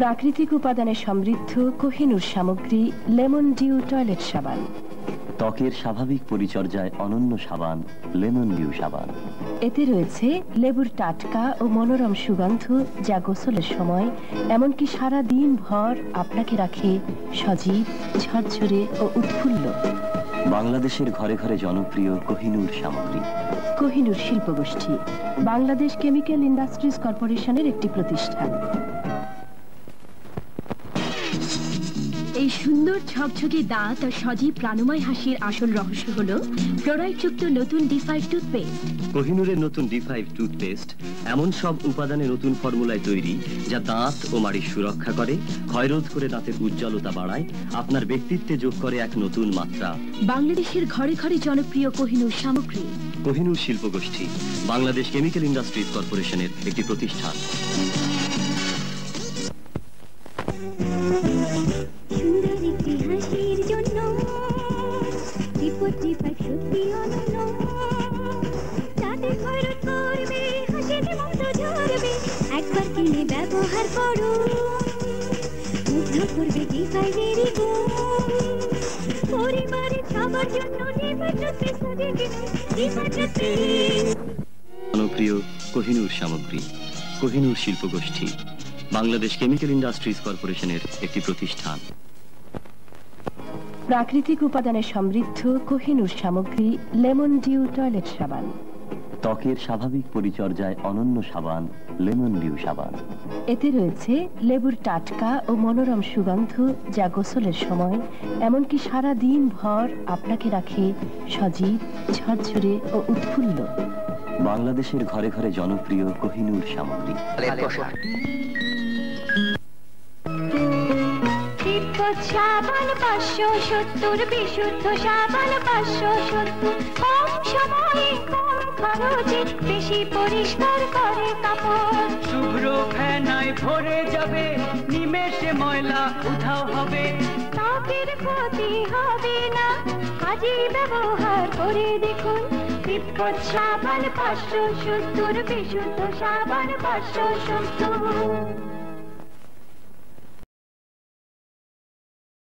প্রাকৃতিক উপাদানে সমৃদ্ধ কোহিনূর সামগ্রী লেমন ডিউ টয়লেট সাবান। ত্বকের স্বাভাবিক পরিচর্যায় অনন্য সাবান লেমন ডিউ সাবান। এতে রয়েছে লেবুর টাটকা ও মনোরম সুগন্ধ, যা গোসলের সময় এমনকি সারা দিন ভর আপনাকে রাখে সজীব, ঝরঝরে ও উৎফুল্ল। বাংলাদেশের ঘরে ঘরে জনপ্রিয় কোহিনূর সামগ্রী। কোহিনূর শিল্পগোষ্ঠী বাংলাদেশ কেমিক্যাল ইন্ডাস্ট্রিজ কর্পোরেশনের একটি প্রতিষ্ঠান। এই সুন্দর ঝকঝকে দাঁত আর সজীব প্রাণময় হাসির আসল রহস্য হলো ফ্লোরাইডযুক্ত নতুন D5 টুথপেস্ট। কোহিনূরের নতুন D5 টুথপেস্ট এমন সব উপাদানে নতুন ফর্মুলায় তৈরি, যা দাঁত ও মাড়ির সুরক্ষা করে, ক্ষয়রোধ করে দাঁতের উজ্জ্বলতা বাড়ায়, আপনার ব্যক্তিত্বে যোগ করে এক নতুন মাত্রা। বাংলাদেশের ঘরে ঘরে জনপ্রিয় কোহিনূর সামগ্রী। কোহিনূর শিল্পগোষ্ঠী বাংলাদেশ কেমিক্যাল ইন্ডাস্ট্রিজ কর্পোরেশনের একটি প্রতিষ্ঠান। একবার কিনে ব্যবহার করুন, মুগ্ধ করবে D5-এর গুণ। পরিবারের সবার জন্য জনপ্রিয় কোহিনূর সামগ্রী। কোহিনূর শিল্পগোষ্ঠী বাংলাদেশ কেমিক্যাল ইন্ডাস্ট্রিজ কর্পোরেশনের একটি প্রতিষ্ঠান। প্রাকৃতিক উপাদানে সমৃদ্ধ কোহিনূর সামগ্রী লেমন ডিউ টয়লেট সাবান। ত্বকের স্বাভাবিক পরিচর্যায় অনন্য সাবান লেমন ডিউ সাবান। এতে রয়েছে লেবুর টাটকা ও মনোরম সুগন্ধ, যা গোসলের সময় এমনকি সারা দিন ভর আপনাকে রাখে সজীব, ঝরঝরে ও উৎফুল্ল। বাংলাদেশের ঘরে ঘরে জনপ্রিয় কোহিনূর সামগ্রী। সাবান 570, বিশুদ্ধ সাবান 570, কম সময়ে কম খরচে বেশি পরিষ্কার করে কাপড়। শুভ্র ফেনায় ভরে যাবে, নিমেষে ময়লা উধাও হবে, ত্বকের ক্ষতি হবে না, আজই ব্যবহার করে দেখুন। বিপদ সাবান 570, বিশুদ্ধ সাবান 570।